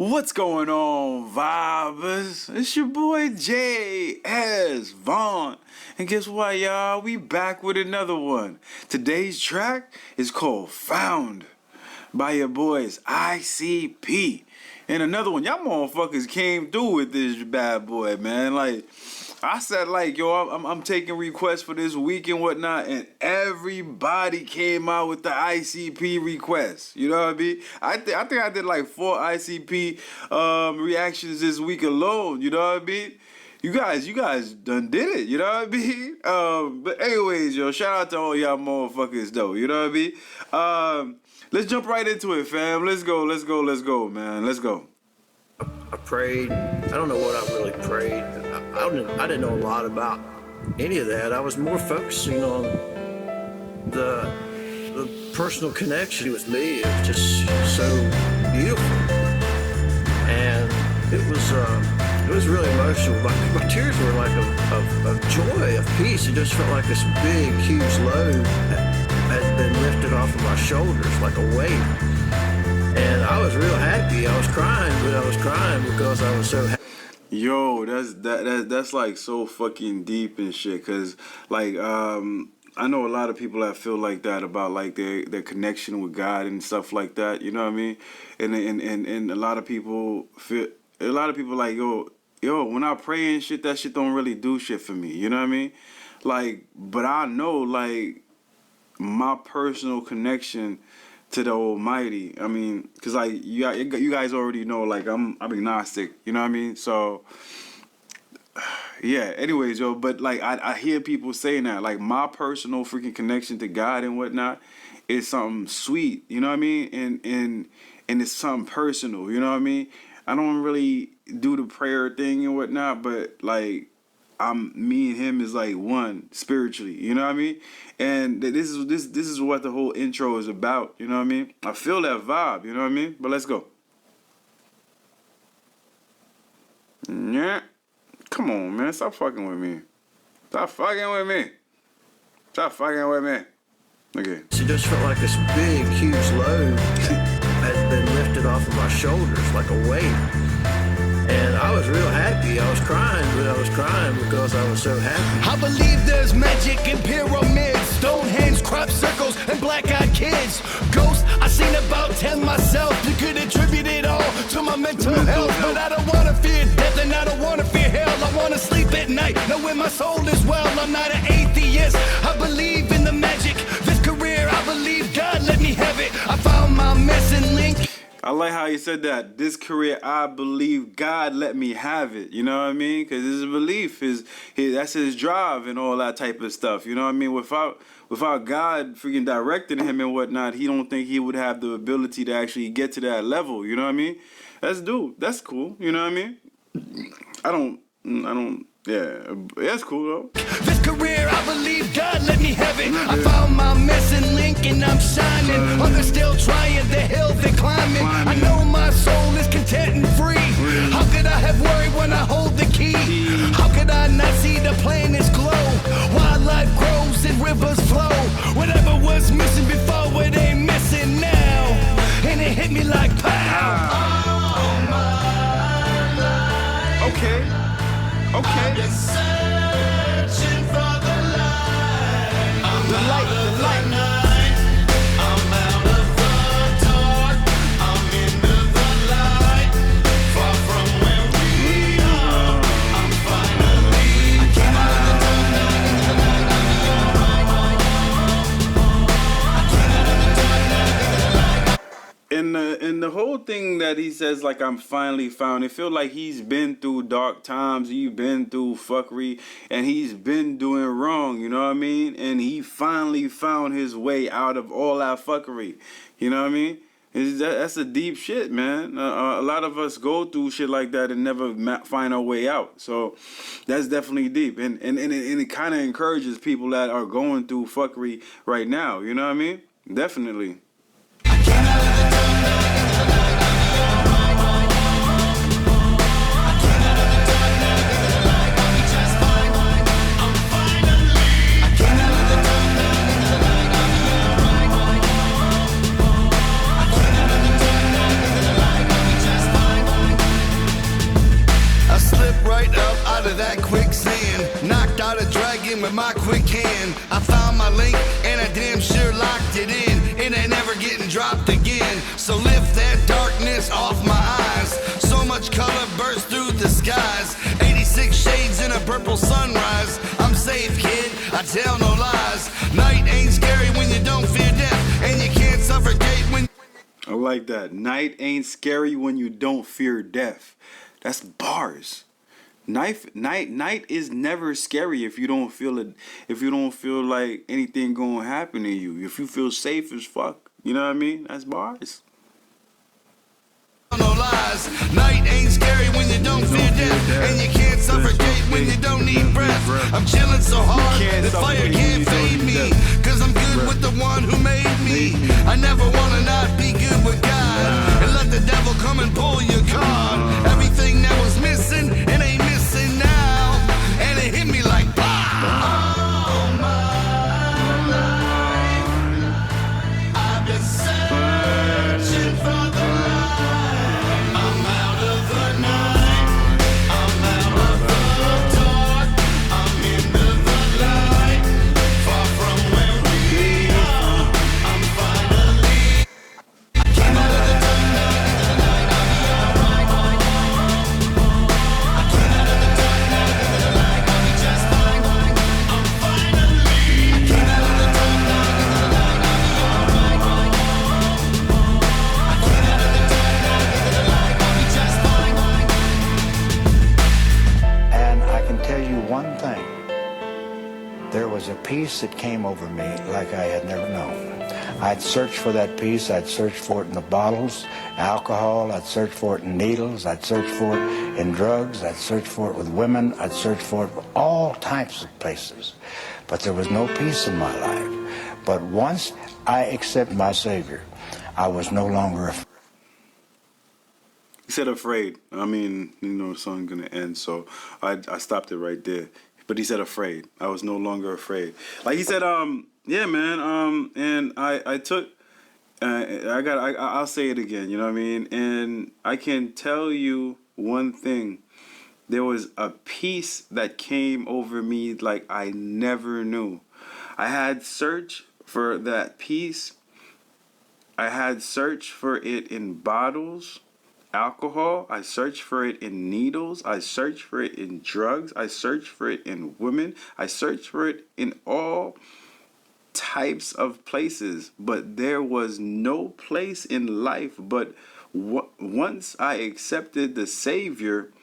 What's going on, vibers? It's your boy J.S. Vaughn. And guess what, y'all? We back with another one. Today's track is called Found by your boys I.C.P. And another one, y'all motherfuckers came through with this bad boy, man. Like, I said, like, yo, I'm taking requests for this week and whatnot, and everybody came out with the I.C.P. requests. You know what I mean? I think I did like 4 I.C.P. Reactions this week alone. You know what I mean? You guys done did it. You know what I mean? But anyways, yo, shout out to all y'all motherfuckers though. You know what I mean? Let's jump right into it, fam. Let's go, man. Let's go. I prayed. I don't know what I really prayed. I didn't know a lot about any of that. I was more focusing on the personal connection with me. It was just so beautiful, and it was really emotional. My tears were like of joy, of peace. It just felt like this big, huge load had been lifted off of my shoulders like a weight. And I was real happy. I was crying, but I was crying because I was so happy. Yo, that's like so fucking deep and shit. Cause like I know a lot of people that feel like that about like their connection with God and stuff like that. You know what I mean? And a lot of people like yo, when I pray and shit, that shit don't really do shit for me. You know what I mean? Like, but I know like my personal connection to the Almighty. I mean, cause like you guys already know, like I'm agnostic. You know what I mean? So yeah. Anyways, yo, but like I hear people saying that like my personal freaking connection to God and whatnot is something sweet. You know what I mean? And it's something personal. You know what I mean? I don't really do the prayer thing and whatnot, but like me and him is like one spiritually, you know what I mean? And this is what the whole intro is about, you know what I mean? I feel that vibe, you know what I mean? But let's go. Yeah. Come on, man. Stop fucking with me. Okay. It just felt like this big, huge load had been lifted off of my shoulders like a weight. And I was real happy. I was crying, but I was crying because I was so happy. I believe there's magic in pyramids, Stonehenge, crop circles, and black-eyed kids. Ghosts, I seen about 10 myself. You could attribute it all to my mental health. But I don't want to fear death and I don't want to fear hell. I want to sleep at night, knowing my soul is well. I'm not an atheist. I believe in the magic. This career, I believe God let me have it. I found my missing link. I like how he said that. This career, I believe God let me have it. You know what I mean? Because his belief, that's his drive and all that type of stuff. You know what I mean? Without God freaking directing him and whatnot, he don't think he would have the ability to actually get to that level. You know what I mean? That's cool. You know what I mean? I don't. Yeah, that's cool though. This career, I believe God let me have it. I found my missing link and I'm shining. Others still trying the hill they're climbing. I know my soul is content and free. How could I have worried when I hold the key? How could I not see the planet's glow? While life grows and rivers flow. Whatever was missing before, it ain't missing now. And it hit me like pow. All my life. Okay. I've been searching for the light. The light. I'm out of the dark. I'm into the light. Far from where we are. I'm finally out of the dark. And the whole thing that he says, like, I'm finally found, it feels like he's been through dark times, he's been through fuckery, and he's been doing wrong, you know what I mean? And he finally found his way out of all that fuckery, you know what I mean? That's a deep shit, man. A lot of us go through shit like that and never find our way out. So that's definitely deep. And it kind of encourages people that are going through fuckery right now, you know what I mean? Definitely. line with my quick hand. I found my link and I damn sure locked it in. It ain't never getting dropped again. So lift that darkness off my eyes. So much color bursts through the skies. 86 shades in a purple sunrise. I'm safe, kid, I tell no lies. Night ain't scary when you don't fear death, and you can't suffocate when... I like that. Night ain't scary when you don't fear death. That's bars. Night is never scary if you don't feel it. If you don't feel like anything gonna happen to you. If you feel safe as fuck, you know what I mean? That's bars. No lies. Night ain't scary when you don't fear death, and you can't suffocate when you don't need breath. I'm chilling so hard that fire can't fade me, cause I'm good with the one who made me. I never wanna not be good with God, and let the devil come and pull your card. Everything that was missing, it ain't missing now, and it hit me like pow. All my life I've been searching for the light. I'm out of the night, I'm out of the dark, I'm into the light. Far from where we are, I'm finally... I came out of the dark night into the light, I'll be alright. I came out of the dark night into the light, I'll be just fine. I'm finally... I came out of the dark night into the light, I'll be alright. I came out of the dark night into the light, I'll be just fine. And I can tell you one thing. There was a peace that came over me like I had never known. I'd search for that peace. I'd search for it in the bottles, alcohol. I'd search for it in needles. I'd search for it in drugs. I'd search for it with women. I'd search for it all types of places. But there was no peace in my life. But once I accepted my Savior, I was no longer afraid. He said afraid. I mean, you know, the song's gonna end, so I stopped it right there. But he said afraid. I was no longer afraid. Like he said, yeah, man. And I took. I'll say it again. You know what I mean? And I can tell you one thing. There was a peace that came over me like I never knew. I had searched for that peace. I had searched for it in bottles, alcohol. I searched for it in needles. I searched for it in drugs. I searched for it in women. I searched for it in all types of places. But there was no place in life. But once I accepted the Savior,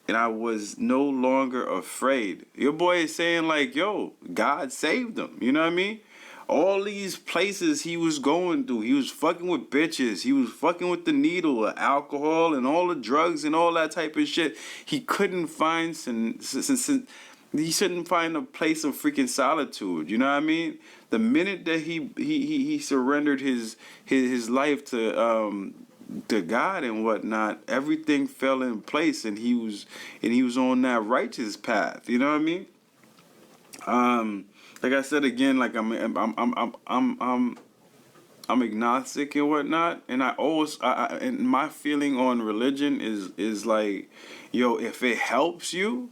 and I was no longer afraid. Your boy is saying like, yo, God saved him. You know what I mean? All these places he was going through, he was fucking with bitches, he was fucking with the needle, alcohol, and all the drugs and all that type of shit. He couldn't find he couldn't find a place of freaking solitude. You know what I mean? The minute that he surrendered his life to God and whatnot, everything fell in place, and he was on that righteous path. You know what I mean? Like I said again, like I'm agnostic and whatnot, and I always and my feeling on religion is like, yo, if it helps you,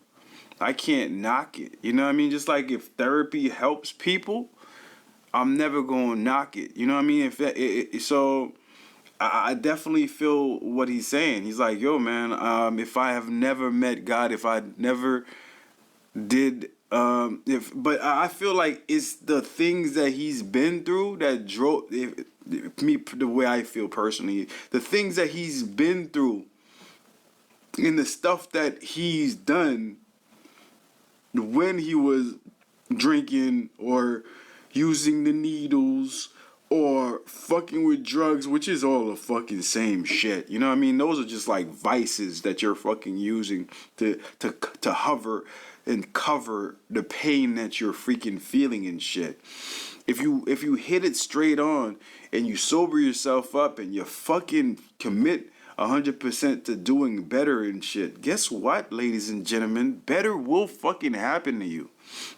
I can't knock it. You know what I mean? Just like if therapy helps people, I'm never gonna knock it. You know what I mean? So I definitely feel what he's saying. He's like, yo, man, if I have never met God, if I never did, but I feel like it's the things that he's been through that drove me, the way I feel personally, the things that he's been through and the stuff that he's done when he was drinking or using the needles or fucking with drugs, which is all the fucking same shit. You know what I mean? Those are just like vices that you're fucking using to hover and cover the pain that you're freaking feeling and shit. If you hit it straight on and you sober yourself up and you fucking commit 100% to doing better and shit, guess what, ladies and gentlemen? Better will fucking happen to you.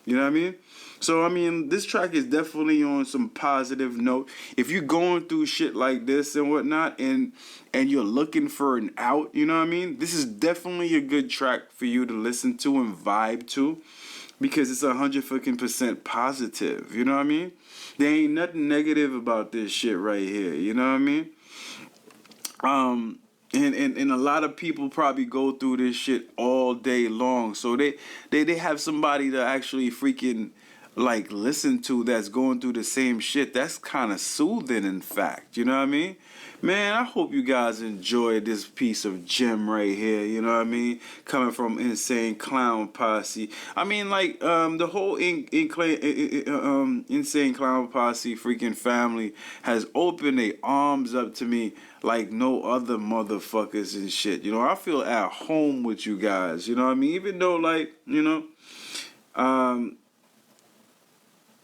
You know what I mean? So, I mean, this track is definitely on some positive note. If you're going through shit like this and whatnot, and you're looking for an out, you know what I mean? This is definitely a good track for you to listen to and vibe to. because it's 100% positive. You know what I mean? There ain't nothing negative about this shit right here. You know what I mean? And a lot of people probably go through this shit all day long. So they have somebody to actually freaking like listen to that's going through the same shit. That's kind of soothing, in fact. You know what I mean? Man, I hope you guys enjoyed this piece of gem right here. You know what I mean? Coming from Insane Clown Posse. I mean, like the whole Insane Clown Posse freaking family has opened their arms up to me like no other motherfuckers and shit. You know, I feel at home with you guys. You know what I mean? Even though, like, you know,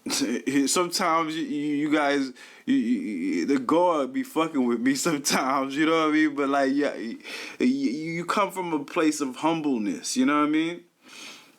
sometimes you guys, the God be fucking with me sometimes, you know what I mean? But like, yeah, you come from a place of humbleness, you know what I mean?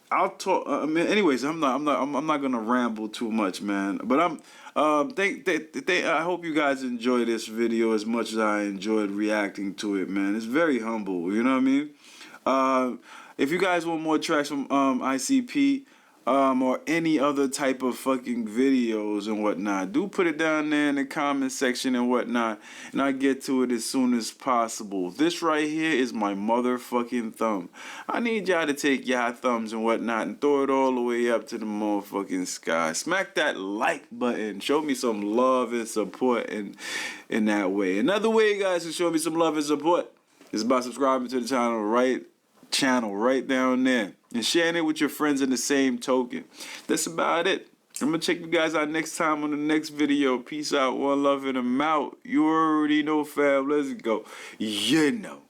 I'll talk. I mean, anyways, I'm not gonna ramble too much, man. But I hope you guys enjoy this video as much as I enjoyed reacting to it, man. It's very humble, you know what I mean? If you guys want more tracks from I.C.P. Or any other type of fucking videos and whatnot, do put it down there in the comment section and whatnot, and I'll get to it as soon as possible. This right here is my motherfucking thumb. I need y'all to take y'all thumbs and whatnot and throw it all the way up to the motherfucking sky. Smack that like button. Show me some love and support in that way. Another way you guys can show me some love and support is by subscribing to the channel right down there and sharing it with your friends in the same token. That's about it. I'm gonna check you guys out next time on the next video. Peace out, one love, and I'm out. You already know, fam. Let's go. You know.